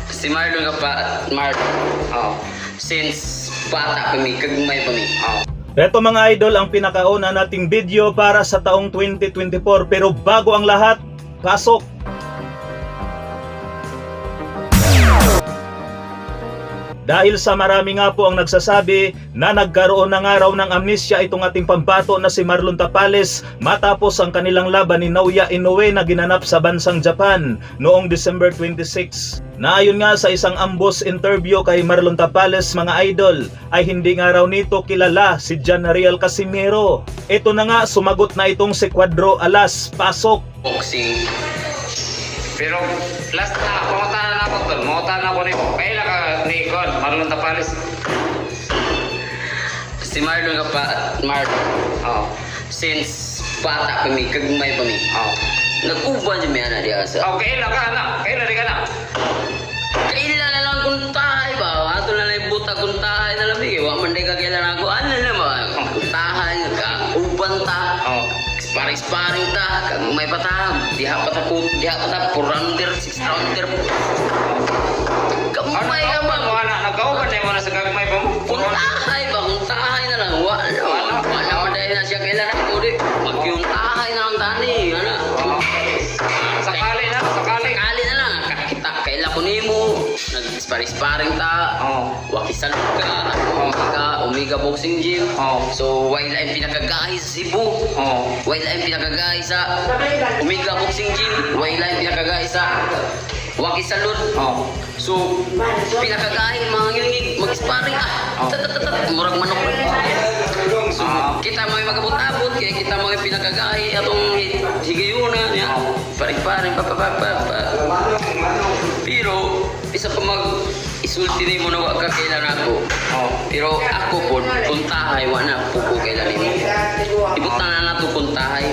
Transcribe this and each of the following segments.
Si Marlon ka pa, Marlon. Oh. Since bata kami, kagmay kami. Oh. Ito mga idol ang pinakauna nating video para sa taong 2024, pero bago ang lahat, pasok! Dahil sa marami nga po ang nagsasabi na nagkaroon na nga raw ng amnesia itong ating pambato na si Marlon Tapales matapos ang kanilang laban ni Naoya Inoue na ginanap sa bansang Japan noong December 26. Naayon nga sa isang ambos interview kay Marlon Tapales mga idol ay hindi nga raw nito kilala si Janariel Casimero. Ito na nga sumagot na itong si Cuadro Alas. Pasok! Boxing. Pero last na, pumunta na ako tol. Pumunta na ako ni kailan ka ni Con, Marlon Tapales. Si Marlon ka pa, Marlon. Oh. Since bata kami, kagmay kami. Oh. Nag-uban niya may anak diya sa. Oh, kailan ka anak? Kailan di ka anak? Kailan na lang kuntahay ba? Ato na lang buta kuntahay na lang. Wa man di ka kailan ako. Ano na ba? Kuntahay ka, uban ta. Oh. Sparring ta, kag may patah, diha pa ta 4 rounder, 6 rounder. Kamay ka ba? Wala nagkauban na mo na sa gagmay pa mo. Kuntahay ba? Kuntahay na lang. Wala man dahil na siya kailan ako di. Magyuntahay na lang tani. Sakali na lang. Kakita kailan ko nimo. Nag-sparring ta. Wakisan ka. Omega Boxing Gym. So while I'm pinakagahi sa Cebu. While I'm pinakagahi sa Omega Boxing Gym. While I'm pinakagahi sa Wakisalud. So pinakagahi mga ngilingig mag-sparring murag manok. So kita mo magabot-abot kaya kita mo pinakagahi atong higayuna niya. Paring-paring pa. Pero isa pa isulti ni mo na wag ka kailan ako. Pero ako po, kuntahay, wala po po kailan mo. Ibutan na nato kuntahay.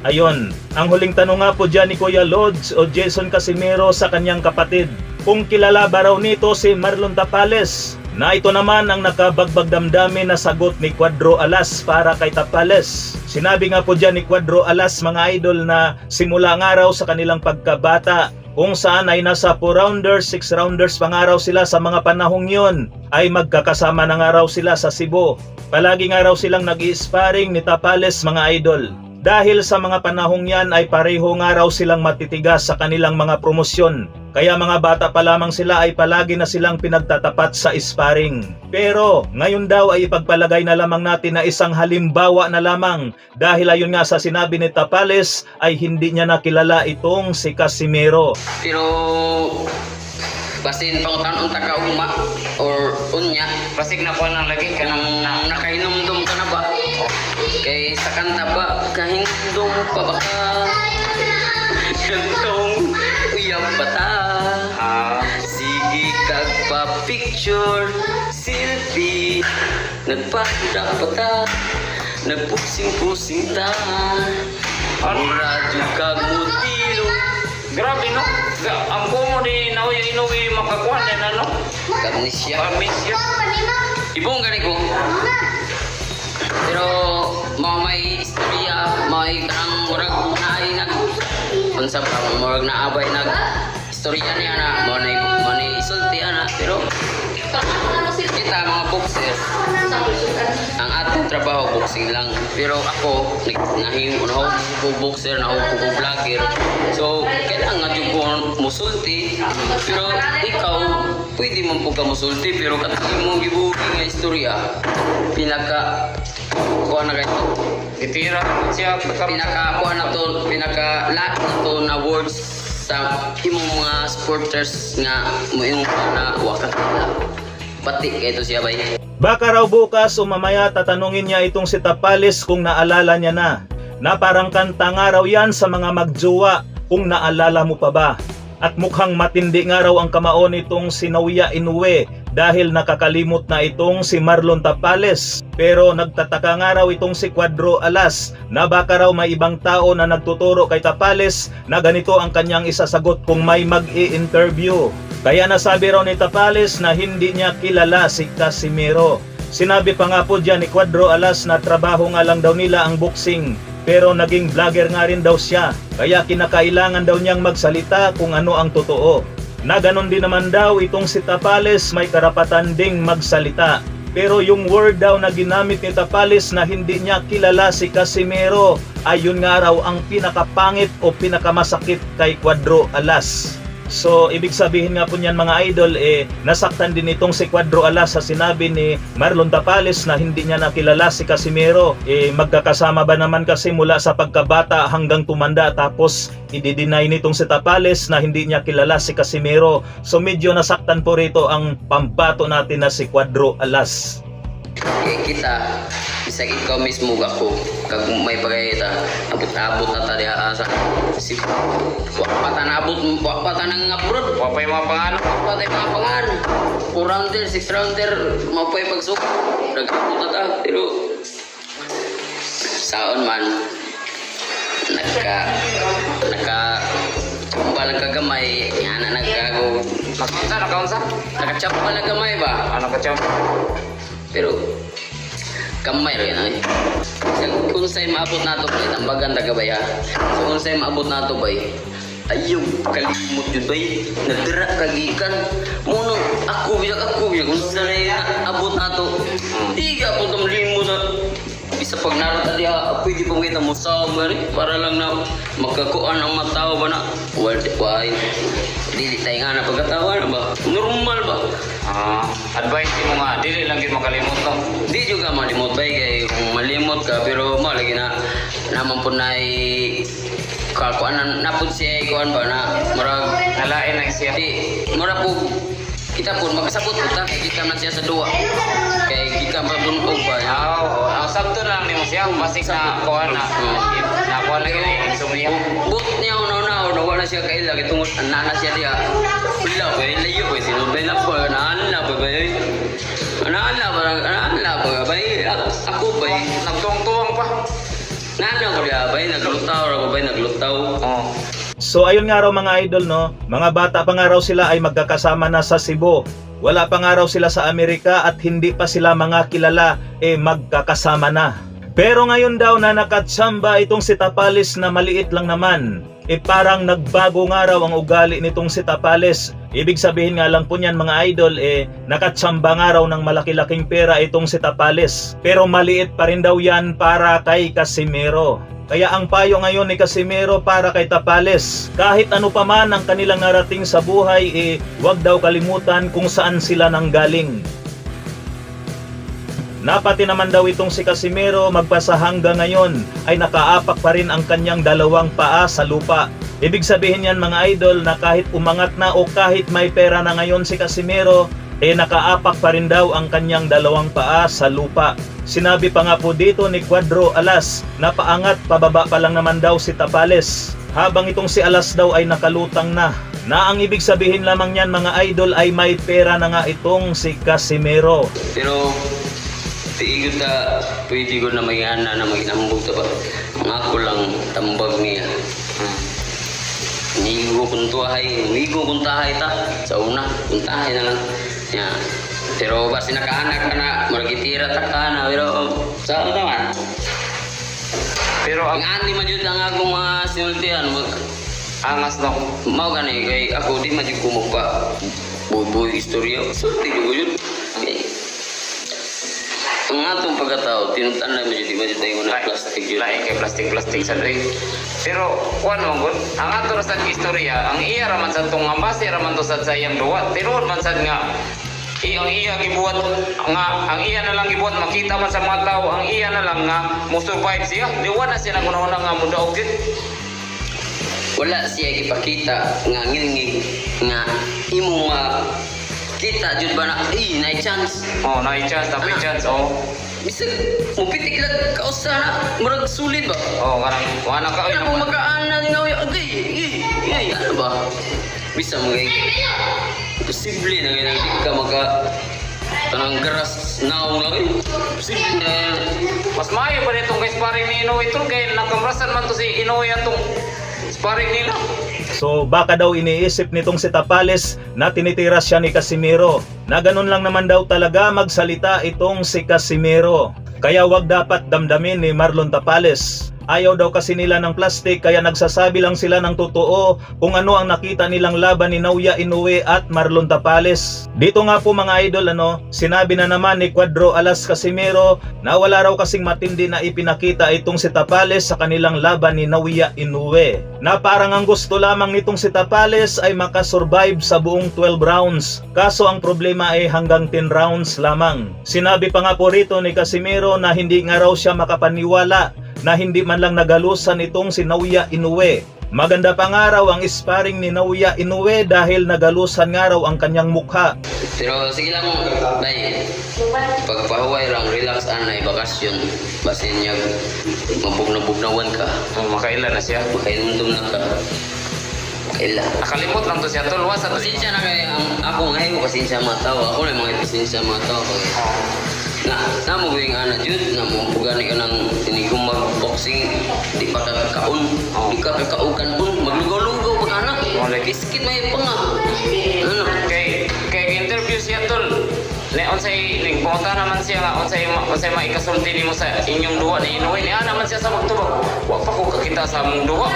Ayon, ang huling tanong nga po dyan ni Kuya Lods o Jason Casimero sa kanyang kapatid kung kilala ba raw nito si Marlon Tapales, na ito naman ang nakabagbag damdamin na sagot ni Cuadro Alas para kay Tapales. Sinabi nga po dyan ni Cuadro Alas mga idol na simula nga raw sa kanilang pagkabata kung saan ay nasa 4 rounders, 6 rounders pa nga raw sila sa mga panahong yon ay magkakasama na nga raw sila sa Cebu. Palagi nga raw silang nag-i-sparring ni Tapales mga idol. Dahil sa mga panahong yan ay pareho nga raw silang matitigas sa kanilang mga promosyon. Kaya mga bata pa lamang sila ay palagi na silang pinagtatapat sa sparring. Pero ngayon daw ay ipagpalagay na lamang natin na isang halimbawa na lamang. Dahil ayon nga sa sinabi ni Tapales ay hindi niya nakilala itong si Casimero. Pero basin pangutan unta ka uma or unya basig na ko nang lagi ka nang nakainom-dum ka na ba kay sa kanta ba kahindom pa ba ka kantong uyab pa ta sige kag pa picture selfie nagpanda pa ta nagpusing-pusing ta radyo kag mutilo. Grabe no? Ang kumo ni Naoya Inoue makakuha na no? Amnesia. Ibong gani ko. Pero may istorya, may kanang murag naay nag unsab pa murag naabay nag istorya niya na mo na isulti ana pero kita mga boxer ang atong trabaho boxing lang pero ako nahimo na ako boxer na ako vlogger so kailangan jud ko musulti pero ikaw pwede man po ka musulti pero katong imong gibuhi nga istorya pinaka kuha na kayo itira siya pinaka kuha na to pinaka lahat na to na words sa imong mga supporters nga mo yung na wakat nila pati kayo siya bay. Baka raw bukas o mamaya tatanungin niya itong si Tapales kung naalala niya na parang kanta nga raw yan sa mga magjowa kung naalala mo pa ba. At mukhang matindi nga raw ang kamao nitong si Naoya Inoue dahil nakakalimot na itong si Marlon Tapales. Pero nagtataka nga raw itong si Cuadro Alas na baka raw may ibang tao na nagtuturo kay Tapales na ganito ang kanyang isasagot kung may mag-i-interview. Kaya nasabi raw ni Tapales na hindi niya kilala si Casimero. Sinabi pa nga po dyan ni Cuadro Alas na trabaho nga lang daw nila ang boxing. Pero naging vlogger nga rin daw siya. Kaya kinakailangan daw niyang magsalita kung ano ang totoo. na ganon din naman daw itong si Tapales may karapatan ding magsalita. Pero yung word daw na ginamit ni Tapales na hindi niya kilala si Casimero, ayun nga raw ang pinakapangit o pinakamasakit kay Cuadro Alas. So, ibig sabihin nga po niyan mga idol, nasaktan din itong si Cuadro Alas sa sinabi ni Marlon Tapales na hindi niya nakilala si Casimero. Magkakasama ba naman kasi mula sa pagkabata hanggang tumanda, tapos i-deny nitong si Tapales na hindi niya kilala si Casimero. So, medyo nasaktan po rito ang pambato natin na si Cuadro Alas. Kita, bisag ikaw mismo ako, kag may pagkita, abot-abot na tali asa. Si wapata na abot, wapata nang abroad, wapay mga pangan, wapay mga pangan. 4-rounder, 6-rounder, mapay pagsuk, nag-abot na ta, pero saon man, naka lang kagamay, yan na nagkago. Nakaunsa? Nakachapa lang gamay ba? Ano nakachapa? Pero kamay rin ay. Kung sa'yo maabot na ito bay, tambagan taga bay ha. So kung sa'yo maabot na ito bay, ayaw kalimot yun bay, nagdira kagikan. Munong ako biyak, kung sa'yo abot na ito, di ka po itong limot na. Bisa pag narata diya, pwede pong kita mo sa umari, para lang na magkakuan ang matao ba na. Why? Dili tayo nga na pagkatawa na ba? Normal ba? Advice mo nga, dili lang yun makalimot no? Di juga malimot ba, kaya kung malimot ka, pero malagi na naman po na kakuan na po siya kuan ba na marag nalain na siya. Di, marag po kita po makasabot po ta, kaya kita na siya sa duwa. Kaya kita mabunog ba? Ang sabto lang ni mo siya, basik na kuan na. Nakuha lang yun, insomnia. But niya una-una, wala siya kaila, kitong nana siya diya. Wala ba, layo ba, sinubay na po, naan ba ba yun? Naan ba ba, ako ba, nagtuwang-tuwang pa. Naan ko diya ba, naglutaw. So ayun nga raw mga idol no, mga bata pa nga raw sila ay magkakasama na sa Cebu. Wala pa nga raw sila sa Amerika at hindi pa sila mga kilala, magkakasama na. Pero ngayon daw na nakatsamba itong si Tapales na maliit lang naman, parang nagbago nga raw ang ugali nitong si Tapales. Ibig sabihin nga lang po niyan mga idol, nakatsamba nga raw ng malaki-laking pera itong si Tapales. Pero maliit pa rin daw yan para kay Casimero. Kaya ang payo ngayon ni Casimero para kay Tapales, kahit ano pa man ang kanilang narating sa buhay, huwag daw kalimutan kung saan sila nanggaling. Napati naman daw itong si Casimero magpasa hanggang ngayon ay nakaapak pa rin ang kanyang dalawang paa sa lupa. Ibig sabihin yan mga idol na kahit umangat na o kahit may pera na ngayon si Casimero, nakaapak pa rin daw ang kanyang dalawang paa sa lupa. Sinabi pa nga po dito ni Cuadro Alas na paangat pababa pa lang naman daw si Tapales, habang itong si Alas daw ay nakalutang na. Na ang ibig sabihin lamang niyan mga idol ay may pera na nga itong si Casimero. Pero tiigot ka, pwede ko na mag-iana na mag-inambog ta ba? Ang ako lang tambag niya. Nigo kong tahay ta. Sa una, kung tahay na lang. Yeah. Pero basi nakaanak ka na, maragitira ta ka na. Pero sa ano naman? Pero ang ani man yun ang akong mga sinultihan. Angas na ako. Mau ka na kay ako di man yun kumukha. Buhay istorya. Sulti ko yun. Ang atong pagkatao, tinutanda mo yun, di ba tayo na plastic yun? Lain kay plastic sa drink. Pero, kuwan mo gud, ang ato sa istorya, ang iya raman sa itong ambasi, raman to sa sayang duwa. Tinuod man sad nga, ang iya gibuhat, ang iya na lang gibuhat, makita man sa mga tao, ang iya na lang nga, mo-survive siya. Diwa na siya na kunahon nga mudaog yun. Wala siya ipakita nga ngilngig, nga imo kita jud ba na na-chance. Na-chance, tapi chance, Bisag, mupitik lang kausa na, murag sulit ba? Karang, wala ka. Ano kung magkaan na din ako, ano ba? Bisa mga posible na ganyan, di ka tanang garas naong lang posible na. Mas maayo pa nitong kay sparring ni Inoue ito, kaya nakamrasan man to si Inoue atong sparring nila. So baka daw iniisip nitong si Tapales na tinitira siya ni Casimero, na ganun lang naman daw talaga magsalita itong si Casimero. Kaya wag dapat damdamin ni Marlon Tapales Ayaw daw kasi nila ng plastic kaya nagsasabi lang sila ng totoo kung ano ang nakita nilang laban ni Naoya Inoue at Marlon Tapales. Dito nga po mga idol, sinabi na naman ni Cuadro Alas Casimero na wala raw kasing matindi na ipinakita itong si Tapales sa kanilang laban ni Naoya Inoue. Na parang ang gusto lamang nitong si Tapales ay makasurvive sa buong 12 rounds. Kaso ang problema ay hanggang 10 rounds lamang. Sinabi pa nga po rito ni Casimero na hindi nga raw siya makapaniwala na hindi man lang nagalusan itong si Naoya Inoue. Maganda pa nga raw ang sparring ni Naoya Inoue dahil nagalusan nga raw ang kanyang mukha. Pero sige lang, bay. Pagpahuway lang, relax anay, bakasyon. Basin niya, mabugna-bugnawan ka. Makailan na siya. Makainundom na ka. Kailan. Nakalimot lang to siya tol. Wasa to siya. Pasensya na kayo, ako ngayon ko pasensya mga tao. Ako na mga pasensya mga tao. Na mo yung anak Jud, na mo pugani ka ng tinigong mag-boxing, di pa kakakaon, di ka kakaukan pun, maglugaw-lugaw pag anak. Iskit may pa nga. Ano? Kay interview siya tol. Unsay pumunta naman siya nga unsay maikasulti nimo sa inyong duwa ni Inoue ni ana man siya sa magtubag. Wa pa ko kakita sa among duwa.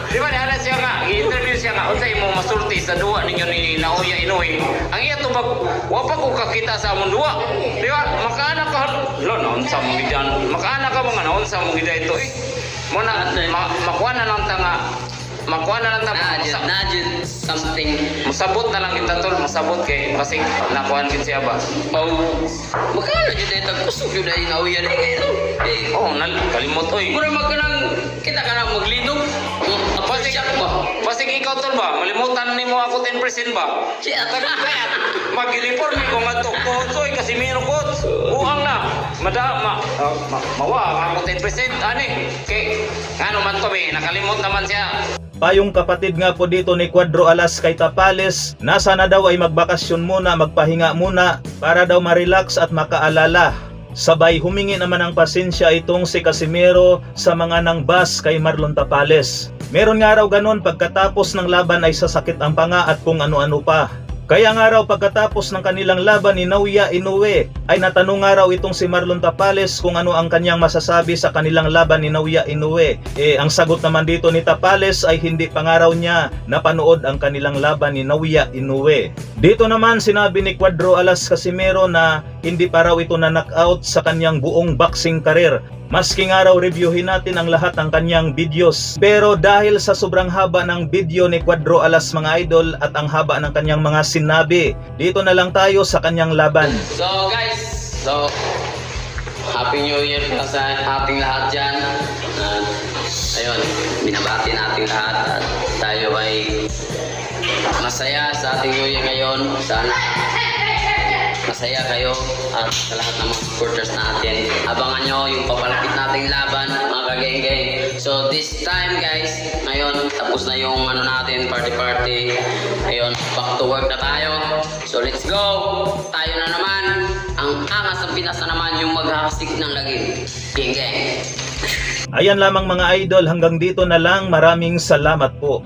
Di ba ni ana siya nga i-interview siya nga unsay mo masulti sa duwa ninyo ni Naoya Inoue. Ang iya tubag wa pa ko kakita sa among duwa. Di ba? Makaana ka lo na unsa mo gidan. Makaana ka mga na unsa mo gidan ito eh. Mo na makuha na lang ta nga makuha na lang ta Najud something. Musabot na lang kita tol, musabot kay basig nakuhan gid siya ba. Makala Jud ay tagkusog yun ay Naoya na kayo. Oh, kalimot oy. Mura magkanang kita ka na maglinog. Basig basig ikaw tol ba? Malimutan nimo ako 10% ba? Siya Tagayat. Mag-report mi ko ngadto coach oy kasi miro coach. Buang na. Mawa ako 10% ani. Kay ngano man to be nakalimot naman siya. Payong kapatid nga po dito ni Cuadro Alas kay Tapales na sana daw ay magbakasyon muna, magpahinga muna para daw ma-relax at makaalala. Sabay humingi naman ng pasensya itong si Casimero sa mga nangbas kay Marlon Tapales. Meron nga raw ganun pagkatapos ng laban ay sasakit ang panga at kung ano-ano pa. Kaya nga raw pagkatapos ng kanilang laban ni Naoya Inoue ay natanong nga raw itong si Marlon Tapales kung ano ang kanyang masasabi sa kanilang laban ni Naoya Inoue. Ang sagot naman dito ni Tapales ay hindi pa nga raw niya napanood ang kanilang laban ni Naoya Inoue. Dito naman sinabi ni Cuadro Alas Casimero na hindi pa raw ito na knockout sa kanyang buong boxing career. Maski nga raw reviewin natin ang lahat ng kanyang videos. Pero dahil sa sobrang haba ng video ni Cuadro Alas mga idol at ang haba ng kanyang mga sinabi, dito na lang tayo sa kanyang laban. So guys, Happy New Year sa ating lahat dyan. Ayun, binabati natin lahat at tayo ay masaya sa ating New Year ngayon. Sana masaya kayo at sa lahat ng mga supporters natin. Abangan nyo yung papalapit nating laban, mga kageng-geng. So this time guys, ngayon tapos na yung natin, party. Ayun, back to work na tayo. So let's go! Tayo na naman. Ang angas ng Pinas na naman yung maghahasik ng lagim. Geng-geng! Ayan lamang mga idol, hanggang dito na lang. Maraming salamat po.